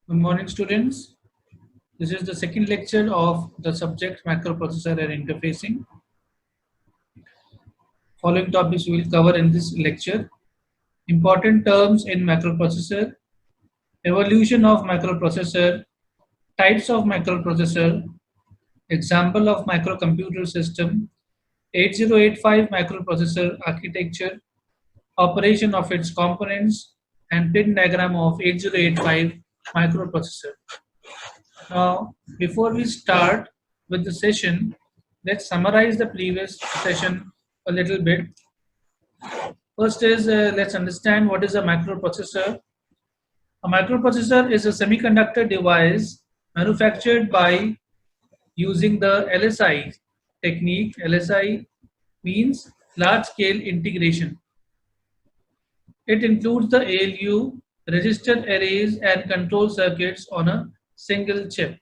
Good morning, students. This is the second lecture of the subject microprocessor and interfacing. Following topics we will cover in this lecture: important terms in microprocessor, evolution of microprocessor, types of microprocessor, example of microcomputer system, 8085 microprocessor architecture, operation of its components, and pin diagram of 8085 microprocessor. Now, before we start with the session, let's summarize the previous session a little bit. First is let's understand what is a microprocessor. A microprocessor is a semiconductor device manufactured by using the LSI technique. LSI means large scale integration. It includes the ALU, register arrays, and control circuits on a single chip.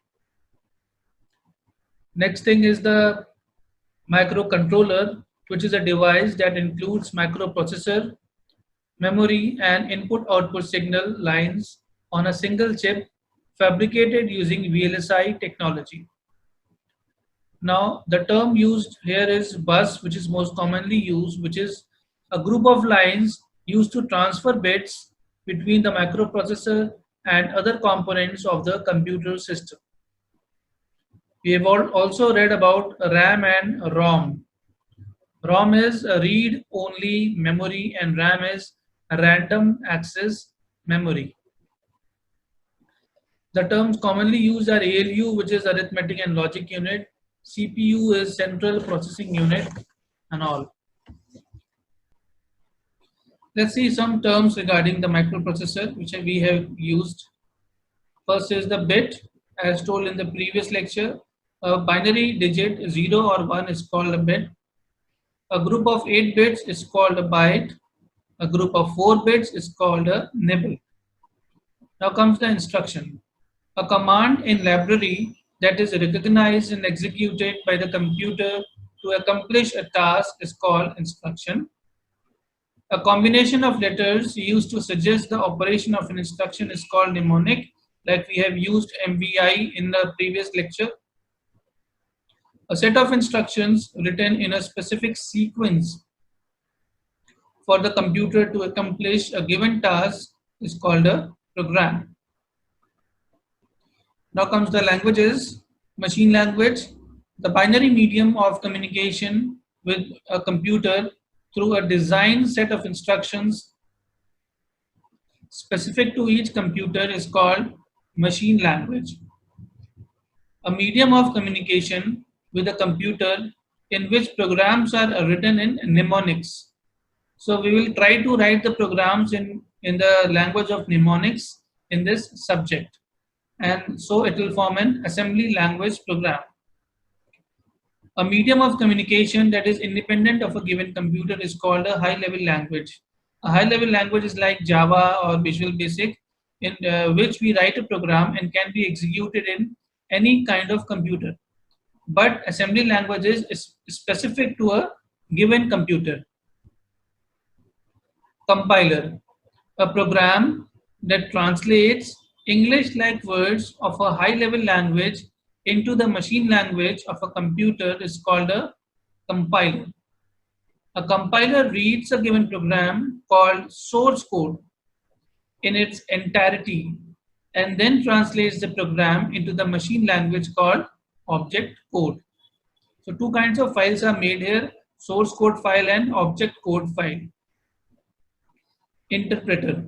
Next thing is the microcontroller, which is a device that includes microprocessor, memory, and input-output signal lines on a single chip fabricated using VLSI technology. Now, the term used here is bus, which is most commonly used, which is a group of lines used to transfer bits between the microprocessor and other components of the computer system. We have also read about RAM and ROM. ROM is a read-only memory and RAM is a random access memory. The terms commonly used are ALU, which is arithmetic and logic unit, CPU is central processing unit, and all. Let's see some terms regarding the microprocessor which we have used. First is the bit, as told in the previous lecture. A binary digit 0 or 1 is called a bit. A group of 8 bits is called a byte. A group of 4 bits is called a nibble. Now comes the instruction. A command in library that is recognized and executed by the computer to accomplish a task is called instruction. A combination of letters used to suggest the operation of an instruction is called mnemonic, like we have used MVI in the previous lecture. A set of instructions written in a specific sequence for the computer to accomplish a given task is called a program. Now comes the languages. Machine language, the binary medium of communication with a computer through a designed set of instructions specific to each computer is called machine language. A medium of communication with a computer in which programs are written in mnemonics. So we will try to write the programs in the language of mnemonics in this subject. And so it will form an assembly language program. A medium of communication that is independent of a given computer is called a high-level language. A high-level language is like Java or Visual Basic, in which we write a program and can be executed in any kind of computer. But assembly language is specific to a given computer. Compiler, a program that translates English-like words of a high-level language into the machine language of a computer is called a compiler. A compiler reads a given program called source code in its entirety and then translates the program into the machine language called object code. So two kinds of files are made here, source code file and object code file. Interpreter,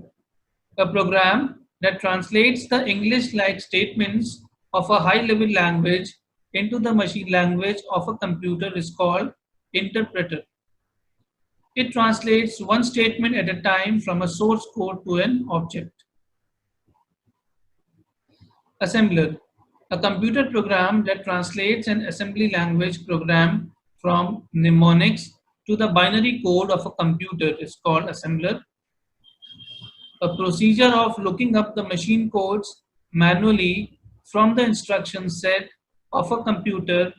a program that translates the English-like statements of a high-level language into the machine language of a computer is called interpreter. It translates one statement at a time from a source code to an object. Assembler, a computer program that translates an assembly language program from mnemonics to the binary code of a computer is called assembler. A procedure of looking up the machine codes manually from the instruction set of a computer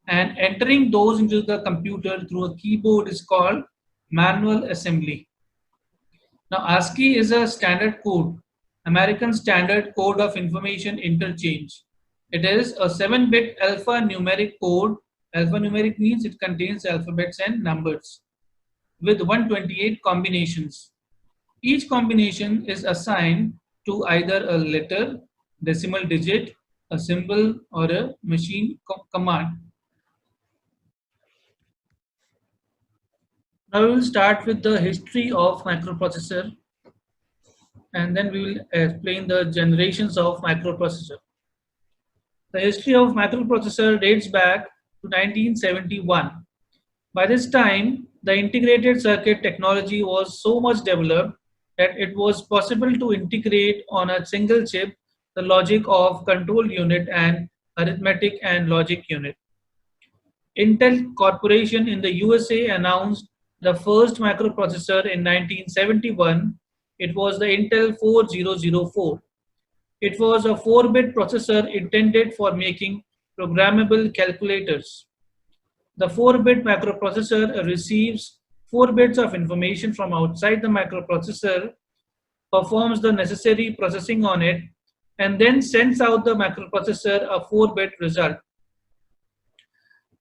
and entering those into the computer through a keyboard is called manual assembly. Now ASCII is a standard code American Standard Code of Information Interchange. It is a 7-bit alphanumeric code. Alphanumeric means it contains alphabets and numbers with 128 combinations. Each combination is assigned to either a letter, decimal digit, a symbol, or a machine command. Now we will start with the history of microprocessor, and then we will explain the generations of microprocessor. The history of microprocessor dates back to 1971. By this time, the integrated circuit technology was so much developed that it was possible to integrate on a single chip the logic of control unit and arithmetic and logic unit. Intel Corporation in the USA announced the first microprocessor in 1971. It was the Intel 4004. It was a 4-bit processor intended for making programmable calculators. The 4-bit microprocessor receives 4 bits of information from outside the microprocessor, performs the necessary processing on it, and then sends out the microprocessor a 4-bit result.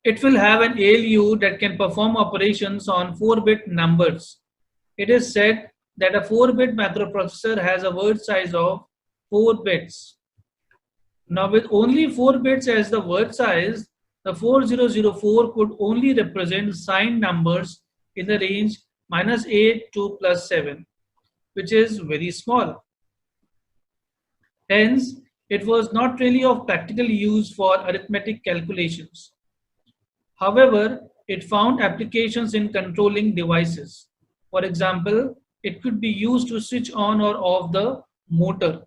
It will have an ALU that can perform operations on 4-bit numbers. It is said that a 4-bit microprocessor has a word size of 4 bits. Now, with only 4 bits as the word size, the 4004 could only represent signed numbers in the range -8 to +7, which is very small. Hence, it was not really of practical use for arithmetic calculations. However, it found applications in controlling devices. For example, it could be used to switch on or off the motor.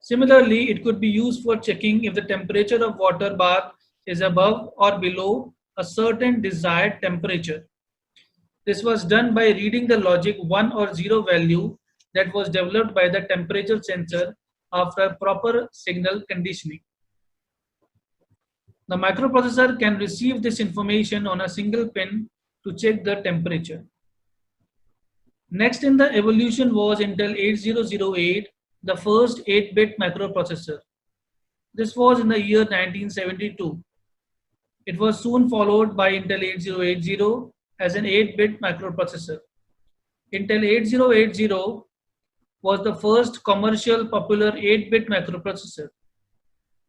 Similarly, it could be used for checking if the temperature of water bath is above or below a certain desired temperature. This was done by reading the logic 1 or 0 value that was developed by the temperature sensor after proper signal conditioning. The microprocessor can receive this information on a single pin to check the temperature. Next in the evolution was Intel 8008, the first 8-bit microprocessor. This was in the year 1972. It was soon followed by Intel 8080 as an 8-bit microprocessor. Intel 8080 was the first commercial popular 8-bit microprocessor.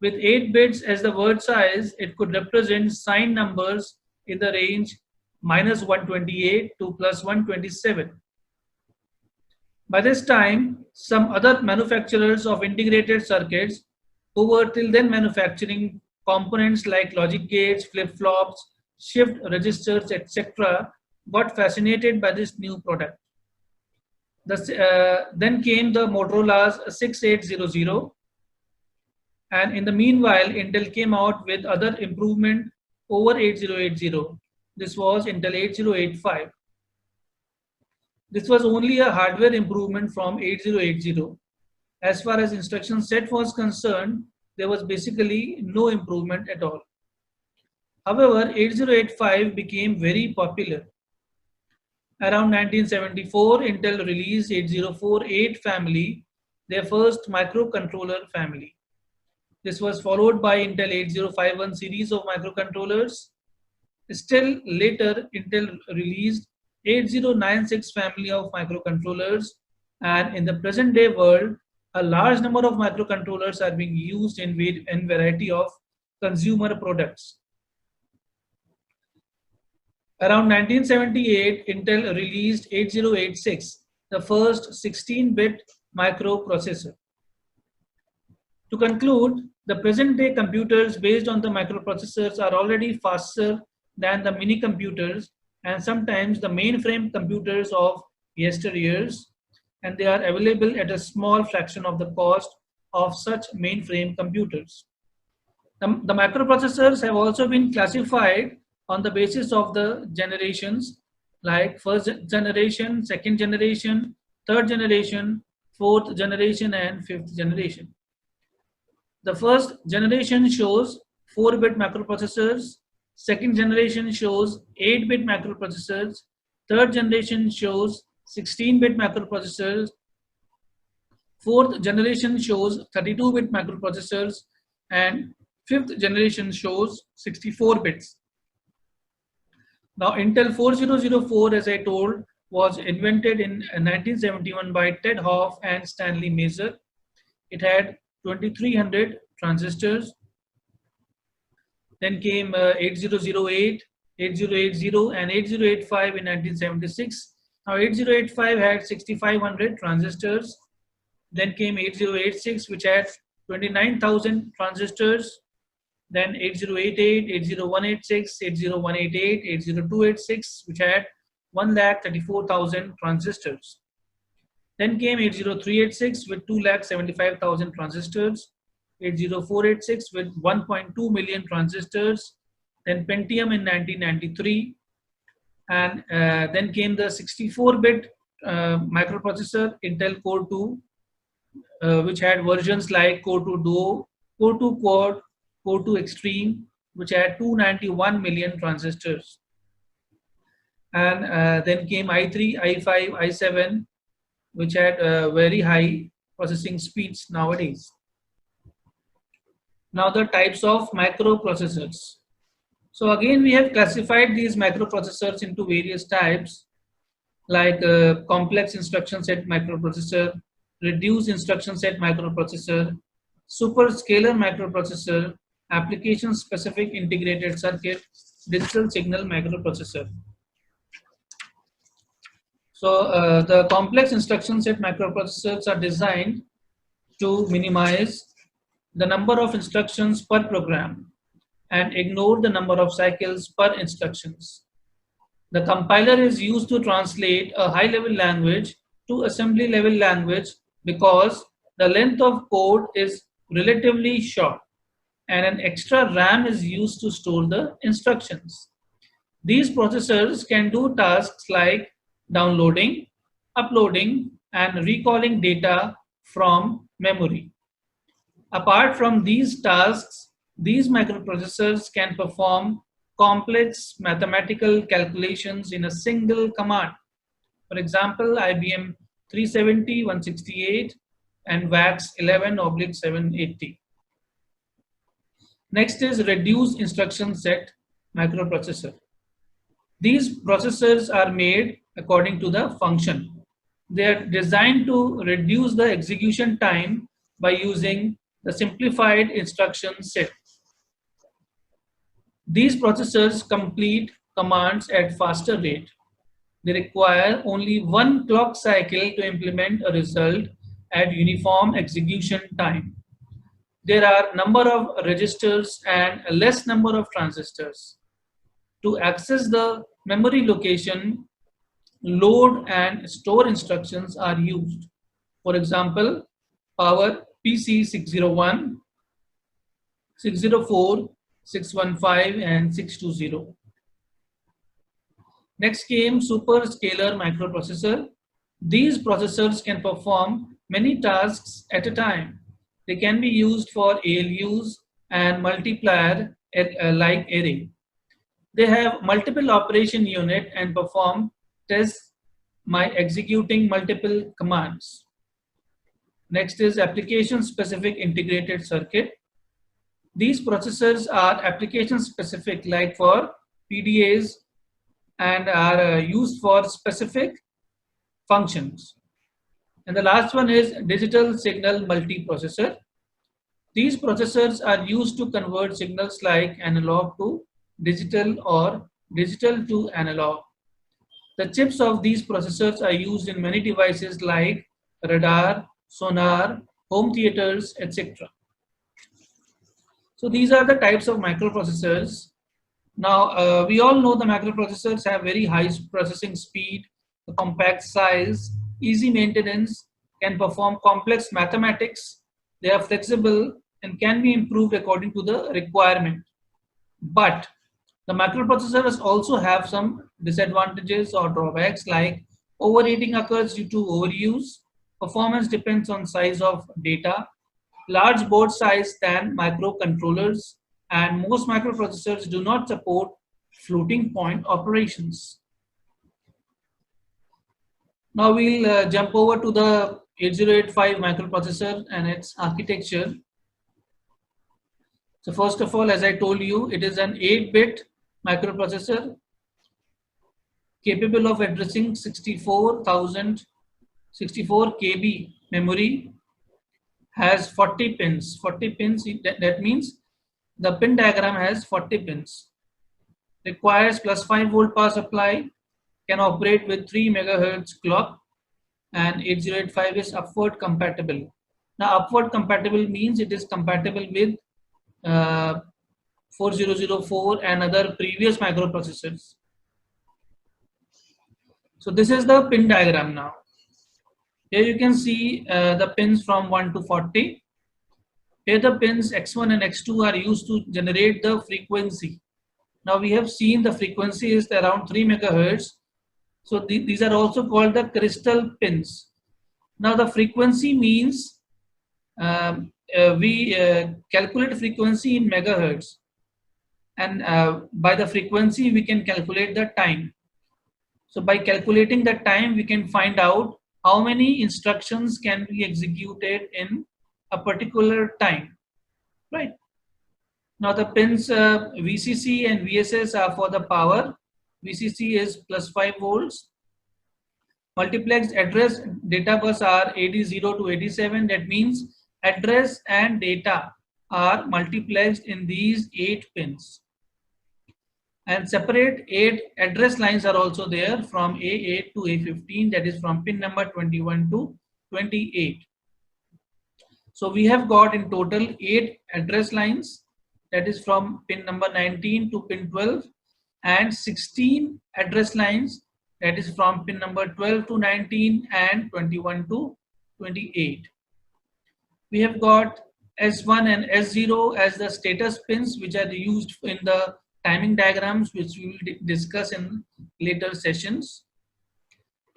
With 8 bits as the word size, it could represent signed numbers in the range -128 to +127. By this time, some other manufacturers of integrated circuits who were till then manufacturing components like logic gates, flip-flops, shift registers, etc., got fascinated by this new product. Then came the Motorola's 6800, and in the meanwhile, Intel came out with other improvement over 8080. This was Intel 8085. This was only a hardware improvement from 8080. As far as instruction set was concerned, there was basically no improvement at all. However, 8085 became very popular. Around 1974, Intel released 8048 family, their first microcontroller family. This was followed by Intel 8051 series of microcontrollers. Still later, Intel released 8096 family of microcontrollers, and in the present day world, a large number of microcontrollers are being used in variety of consumer products. Around 1978, Intel released 8086, the first 16-bit microprocessor. To conclude, the present day computers based on the microprocessors are already faster than the mini computers and sometimes the mainframe computers of yesteryears, and they are available at a small fraction of the cost of such mainframe computers. The microprocessors have also been classified on the basis of the generations like first generation, second generation, third generation, fourth generation, and fifth generation. The first generation shows 4-bit microprocessors, second generation shows 8-bit microprocessors, third generation shows 16-bit microprocessors, Fourth generation shows 32-bit microprocessors, and fifth generation shows 64 bits. Now Intel 4004, as I told, was invented in 1971 by Ted Hoff and Stanley Mazer. It had 2300 transistors. Then came 8008, 8080 and 8085 in 1976. Now 8085 had 6500 transistors. Then came 8086, which had 29,000 transistors. Then 8088, 80186, 80188, 80286, which had 1,34,000 transistors. Then came 80386 with 2,75,000 transistors. 80486 with 1.2 million transistors. Then Pentium in 1993. And then came the 64-bit microprocessor, Intel Core 2, which had versions like Core 2 Duo, Core 2 Quad, Core 2 Extreme, which had 291 million transistors. And then came i3, i5, i7, which had very high processing speeds nowadays. Now the types of microprocessors. So again, we have classified these microprocessors into various types, like complex instruction set microprocessor, reduced instruction set microprocessor, superscalar microprocessor, application specific integrated circuit, digital signal microprocessor. So the complex instruction set microprocessors are designed to minimize the number of instructions per program and ignore the number of cycles per instructions. The compiler is used to translate a high-level language to assembly-level language because the length of code is relatively short, and an extra RAM is used to store the instructions. These processors can do tasks like downloading, uploading, and recalling data from memory. Apart from these tasks, these microprocessors can perform complex mathematical calculations in a single command. For example, IBM 370, 168, and VAX 11/780. Next is reduced instruction set microprocessor. These processors are made according to the function. They are designed to reduce the execution time by using the simplified instruction set. These processors complete commands at faster rate. They require only one clock cycle to implement a result at uniform execution time. There are number of registers and a less number of transistors. To access the memory location, load and store instructions are used. For example, power PC 601, 604, 615, and 620. Next came superscalar microprocessor. These processors can perform many tasks at a time. They can be used for ALUs and multiplier like array. They have multiple operation unit and perform tests by executing multiple commands. Next is application specific integrated circuit. These processors are application specific, like for PDAs, and are used for specific functions. And the last one is digital signal multiprocessor. These processors are used to convert signals like analog to digital or digital to analog. The chips of these processors are used in many devices like radar, sonar, home theaters, etc. So these are the types of microprocessors. Now, we all know the microprocessors have very high processing speed, a compact size, easy maintenance, can perform complex mathematics, they are flexible and can be improved according to the requirement. But the microprocessors also have some disadvantages or drawbacks, like overheating occurs due to overuse, performance depends on size of data, large board size than microcontrollers, and most microprocessors do not support floating point operations. Now we'll jump over to the 8085 microprocessor and its architecture. So first of all, as I told you, it is an 8-bit microprocessor capable of addressing 64 KB memory, has 40 pins. 40 pins, that means the pin diagram has 40 pins. Requires plus 5 volt power supply, can operate with 3 megahertz clock, and 8085 is upward compatible. Now upward compatible means it is compatible with 4004 and other previous microprocessors. So this is the pin diagram now. Here you can see the pins from 1 to 40. Here the pins X1 and X2 are used to generate the frequency. Now we have seen the frequency is around 3 megahertz. So these are also called the crystal pins. Now the frequency means we calculate frequency in megahertz, and by the frequency we can calculate the time. So by calculating the time we can find out how many instructions can be executed in a particular time, right? Now the pins VCC and VSS are for the power. VCC is plus 5 volts. Multiplexed address data bus are 80 to 87. That means address and data are multiplexed in these 8 pins. And separate 8 address lines are also there from A8 to A15, that is from pin number 21 to 28. So we have got in total 8 address lines, that is from pin number 19 to pin 12, and 16 address lines, that is from pin number 12 to 19 and 21 to 28. We have got S1 and S0 as the status pins, which are used in the timing diagrams, which we will discuss in later sessions.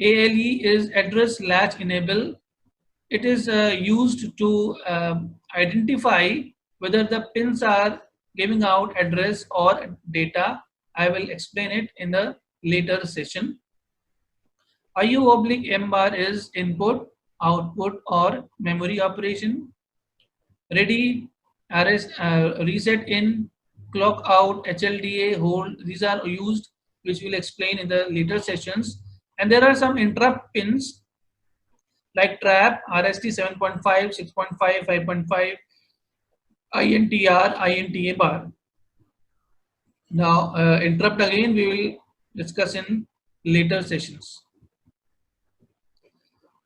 ALE is address latch enable. It is used to identify whether the pins are giving out address or data. I will explain it in the later session. IO/M bar is input, output, or memory operation. Ready, reset in, clock out, HLDA, hold, these are used, which we'll explain in the later sessions. And there are some interrupt pins like trap, RST 7.5, 6.5, 5.5, INTR, INTA bar. Now interrupt again we will discuss in later sessions.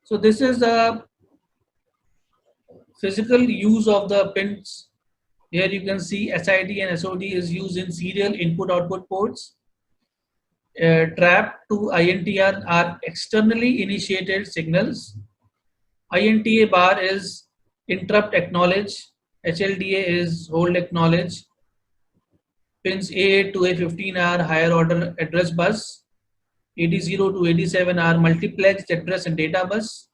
So this is the physical use of the pins. Here you can see SID and SOD is used in serial input-output ports. Trap to INTR are externally initiated signals. INTA bar is interrupt acknowledge. HLDA is hold acknowledge. Pins A8 to A15 are higher order address bus. 80 to 87 are multiplexed address and data bus.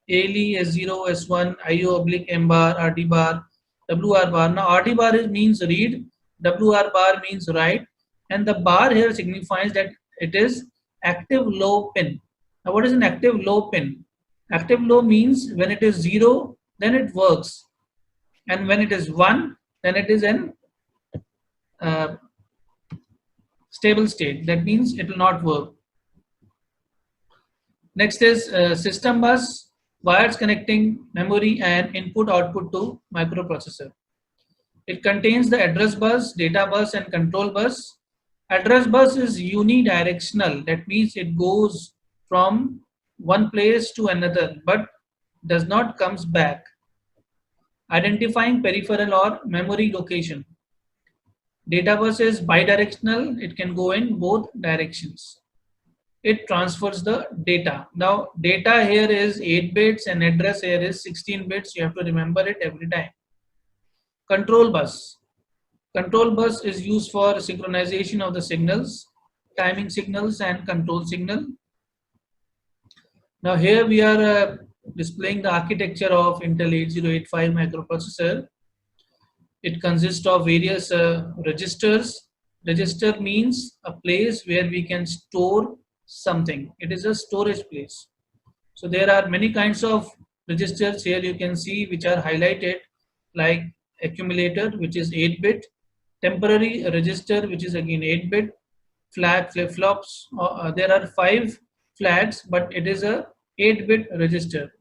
ALE, S0, S1, IO/M bar, RD bar, WR bar. Now RD bar means read, WR bar means write, and the bar here signifies that it is active low pin. Now what is an active low pin? Active low means when it is 0, then it works, and when it is 1, then it is in stable state. That means it will not work. Next is system bus. Wires connecting memory and input-output to microprocessor. It contains the address bus, data bus, and control bus. Address bus is unidirectional. That means it goes from one place to another, but does not comes back. Identifying peripheral or memory location. Data bus is bidirectional. It can go in both directions. It transfers the data. Now data here is 8 bits and address here is 16 bits. You have to remember it every time. Control bus. Control bus is used for synchronization of the signals, timing signals and control signal. Now here we are displaying the architecture of Intel 8085 microprocessor. It consists of various registers. Register means a place where we can store something. It is a storage place. So there are many kinds of registers here you can see which are highlighted, like accumulator, which is 8-bit, temporary register, which is again 8-bit, flag flip-flops. There are 5 flags, but it is a 8-bit register.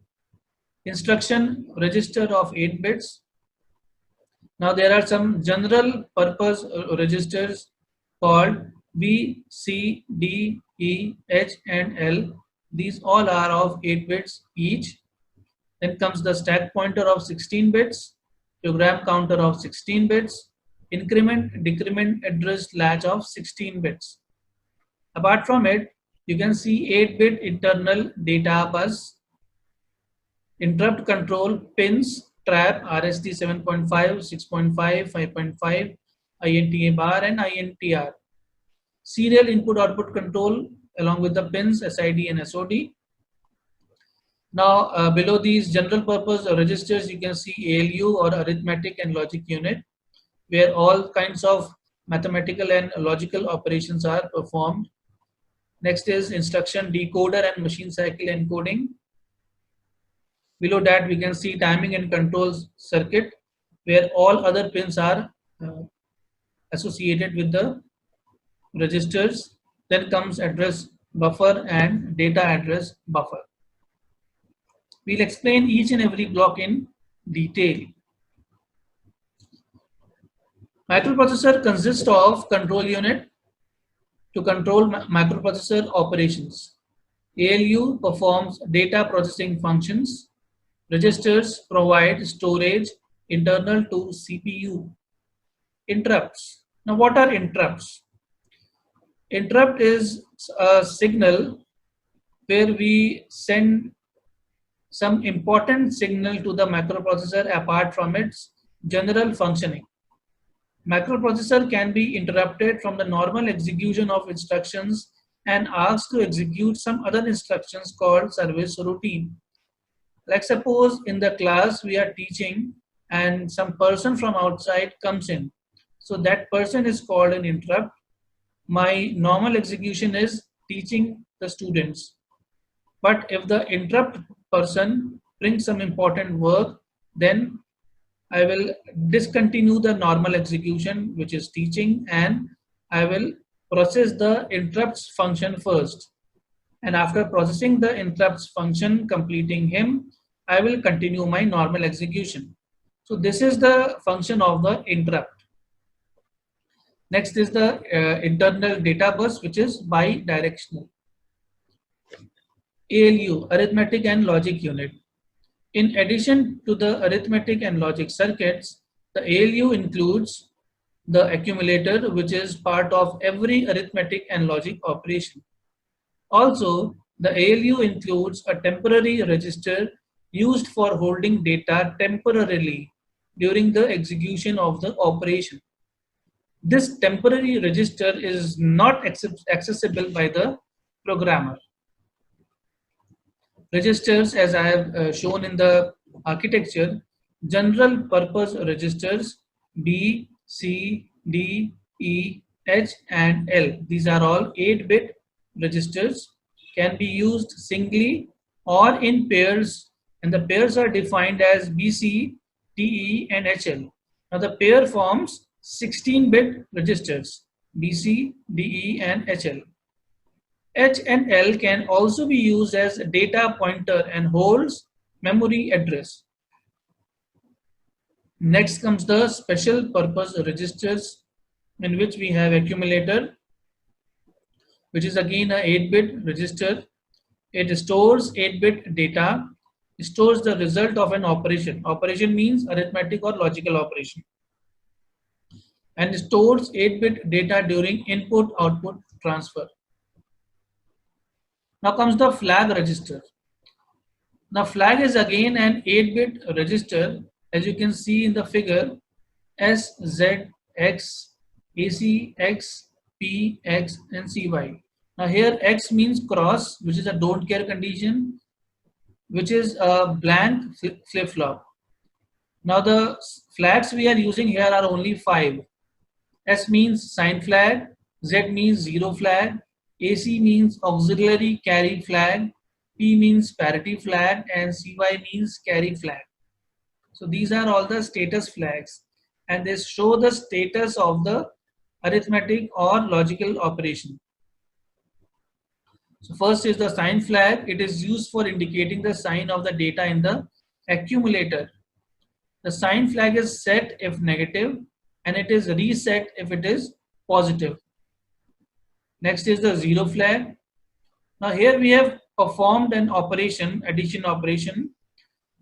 Instruction register of 8 bits. Now there are some general purpose registers called B, C, D, E, H and L. These all are of 8 bits each. Then comes the stack pointer of 16 bits, program counter of 16 bits, increment, decrement address latch of 16 bits. Apart from it, you can see 8-bit internal data bus, interrupt control pins, trap, RST 7.5, 6.5, 5.5, INTA bar and INTR. Serial input-output control along with the pins, SID and SOD. Now below these general purpose registers, you can see ALU or arithmetic and logic unit, where all kinds of mathematical and logical operations are performed. Next is instruction decoder and machine cycle encoding. Below that we can see timing and controls circuit, where all other pins are associated with the registers. Then comes address buffer and data address buffer. We'll explain each and every block in detail. Microprocessor consists of control unit to control microprocessor operations. ALU performs data processing functions. Registers provide storage internal to CPU. Interrupts. Now what are interrupts? Interrupt is a signal where we send some important signal to the microprocessor apart from its general functioning. Microprocessor can be interrupted from the normal execution of instructions and asked to execute some other instructions called service routine. Like suppose in the class we are teaching and some person from outside comes in. So that person is called an interrupt. My normal execution is teaching the students. But if the interrupt person brings some important work, then I will discontinue the normal execution, which is teaching, and I will process the interrupts function first. And after processing the interrupts function, completing him, I will continue my normal execution. So this is the function of the interrupt. Next is the internal data bus, which is bidirectional. ALU, arithmetic and logic unit. In addition to the arithmetic and logic circuits, the ALU includes the accumulator, which is part of every arithmetic and logic operation. Also, the ALU includes a temporary register used for holding data temporarily during the execution of the operation. This temporary register is not accessible by the programmer. Registers, as I have shown in the architecture, general purpose registers B, C, D, E, H and L. These are all 8-bit registers, can be used singly or in pairs, and the pairs are defined as BC, DE and HL. Now the pair forms 16-bit registers BC, DE and HL. H and L can also be used as a data pointer and holds memory address. Next comes the special purpose registers, in which we have accumulator, which is again a 8-bit register. It stores 8-bit data, stores the result of an operation. Operation means arithmetic or logical operation. And stores 8-bit data during input-output transfer. Now comes the flag register. Now flag is again an 8-bit register, as you can see in the figure, S, Z, X, AC, X, P, X and CY. Now here X means cross, which is a don't care condition, which is a blank flip-flop. Now the flags we are using here are only 5. S means sign flag, Z means zero flag, AC means auxiliary carry flag, P means parity flag, and CY means carry flag. So these are all the status flags, and they show the status of the arithmetic or logical operation. So first is the sign flag. It is used for indicating the sign of the data in the accumulator. The sign flag is set if negative, and it is reset if it is positive. Next is the zero flag. Now here we have performed an operation, addition operation,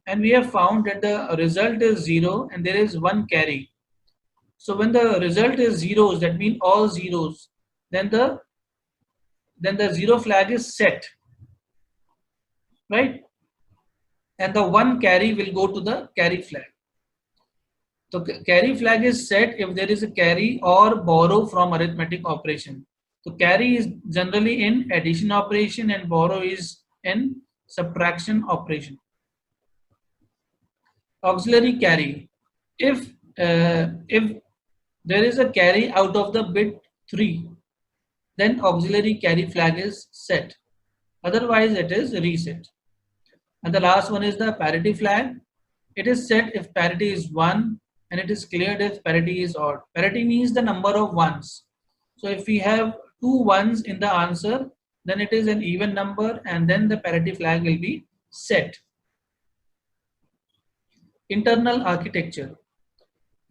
and we have found that the result is 0 and there is one carry. So when the result is zeros, that means all zeros, then the zero flag is set, right? And the one carry will go to the carry flag. So carry flag is set if there is a carry or borrow from arithmetic operation. So carry is generally in addition operation and borrow is in subtraction operation. Auxiliary carry. If there is a carry out of the bit 3, then auxiliary carry flag is set. Otherwise, it is reset. And the last one is the parity flag. It is set if parity is 1 and it is cleared if parity is odd. Parity means the number of ones. So if we have 2 ones in the answer, then it is an even number and then the parity flag will be set. Internal architecture.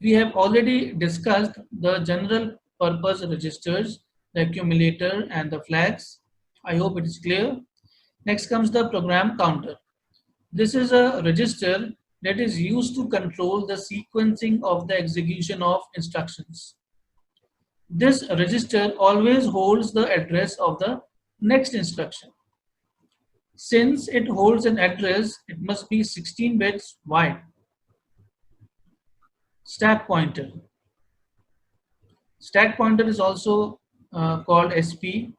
We have already discussed the general purpose registers, the accumulator and the flags. I hope it is clear. Next comes the program counter. This is a register that is used to control the sequencing of the execution of instructions. This register always holds the address of the next instruction. Since it holds an address, it must be 16 bits wide. Stack pointer. Stack pointer is also called SP.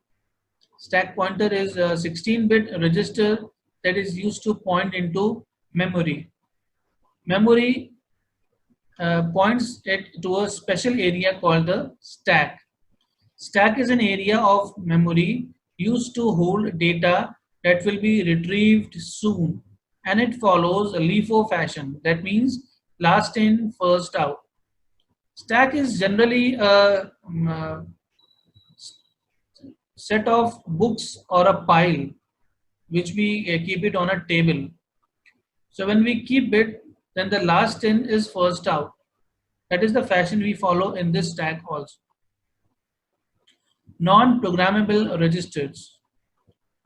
Stack pointer is a 16-bit register that is used to point into memory. Memory points it to a special area called the stack. Stack is an area of memory used to hold data that will be retrieved soon, and it follows a LIFO fashion. That means last in, first out. Stack is generally a set of books or a pile which we keep it on a table. So when we keep it, then the last in is first out. That is the fashion we follow in this stack also. Non-programmable registers.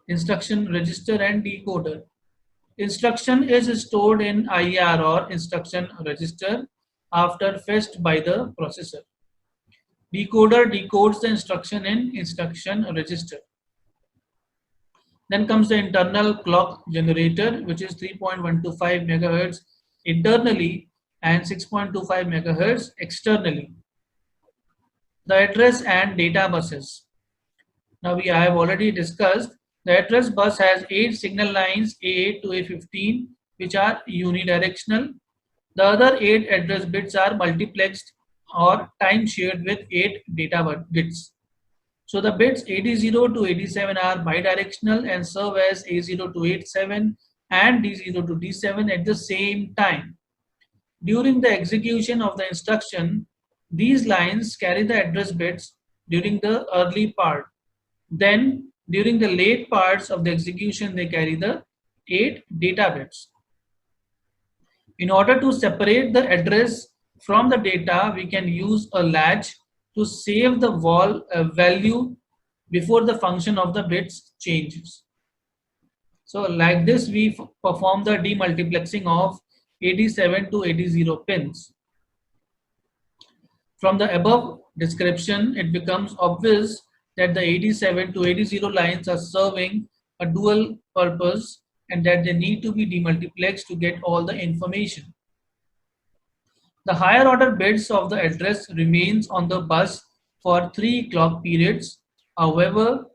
Instruction register and decoder. Instruction is stored in IR or instruction register after fetched by the processor. Decoder decodes the instruction in instruction register. Then comes the internal clock generator, which is 3.125 MHz internally and 6.25 MHz externally. The address and data buses. Now I have already discussed the address bus has 8 signal lines A8 to A15 which are unidirectional. The other 8 address bits are multiplexed or time shared with 8 data bits. So the bits AD0 to AD7 are bidirectional and serve as A0 to A7 and D0 to D7 at the same time. During the execution of the instruction, these lines carry the address bits during the early part. Then during the late parts of the execution, they carry the 8 data bits. In order to separate the address from the data, we can use a latch to save the value before the function of the bits changes. So like this, we perform the demultiplexing of AD7 to AD0 pins. From the above description, it becomes obvious that the AD7 to AD0 lines are serving a dual purpose and that they need to be demultiplexed to get all the information. The higher order bits of the address remains on the bus for 3 clock periods. However,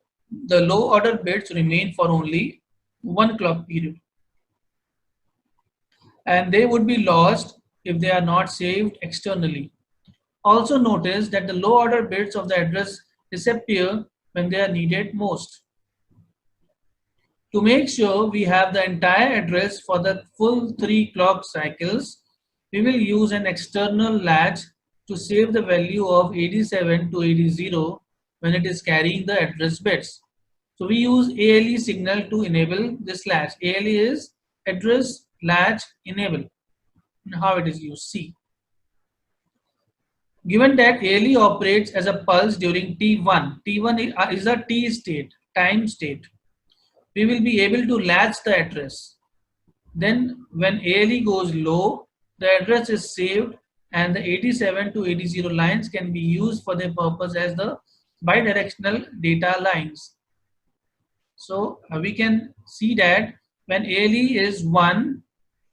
the low order bits remain for only 1 clock period. And they would be lost if they are not saved externally. Also notice that the low order bits of the address disappear when they are needed most. To make sure we have the entire address for the full 3 clock cycles, we will use an external latch to save the value of 87 to 80 when it is carrying the address bits. So we use ALE signal to enable this latch. ALE is address latch enable. And how it is used? See. Given that ALE operates as a pulse during T1, T1 is a T state, time state. We will be able to latch the address. Then when ALE goes low, the address is saved and the 87 to 80 lines can be used for their purpose as the bidirectional data lines. So we can see that when ALE is 1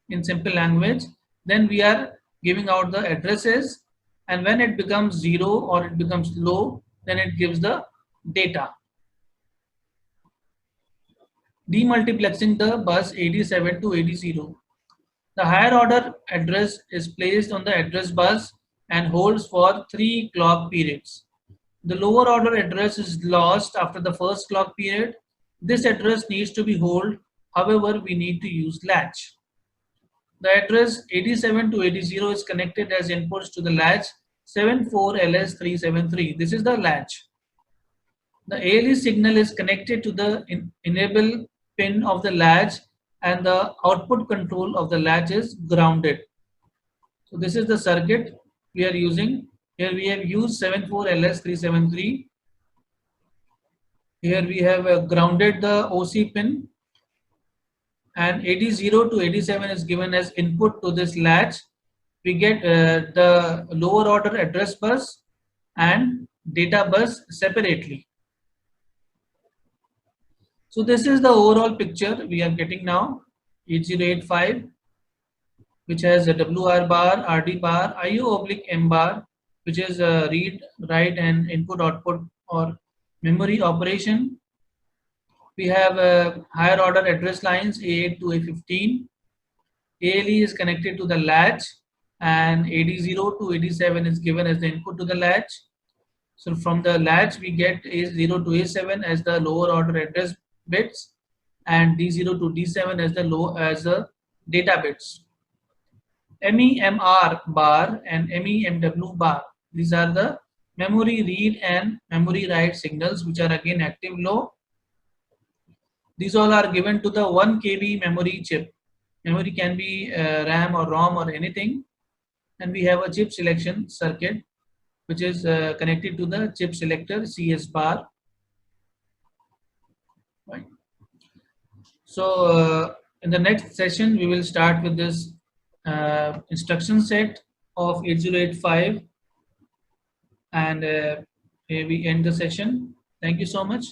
in simple language, then we are giving out the addresses, and when it becomes 0 or it becomes low, then it gives the data. Demultiplexing the bus 87 to 80. The higher order address is placed on the address bus and holds for 3 clock periods. The lower order address is lost after the first clock period. This address needs to be held, however, we need to use latch. The address 87 to 80 is connected as inputs to the latch 74LS373. This is the latch. The ALE signal is connected to the enable pin of the latch and the output control of the latch is grounded. So this is the circuit we are using. Here we have used 74LS373. Here we have grounded the OC pin, and 80 to 87 is given as input to this latch. We get the lower order address bus and data bus separately. So this is the overall picture we are getting now. 8085, which has a WR bar, RD bar, IO oblique M bar, which is a read, write and input output or memory operation. We have higher order address lines A8 to A15. ALE is connected to the latch and 80 to 87 is given as the input to the latch. So from the latch we get A0 to A7 as the lower order address bits and D0 to D7 as the data bits. MEMR bar and MEMW bar, these are the memory read and memory write signals, which are again active low. These all are given to the 1 KB memory chip. Memory can be RAM or ROM or anything, and we have a chip selection circuit which is connected to the chip selector CS bar. Right. So in the next session we will start with this instruction set of 8085, and we end the session. Thank you so much.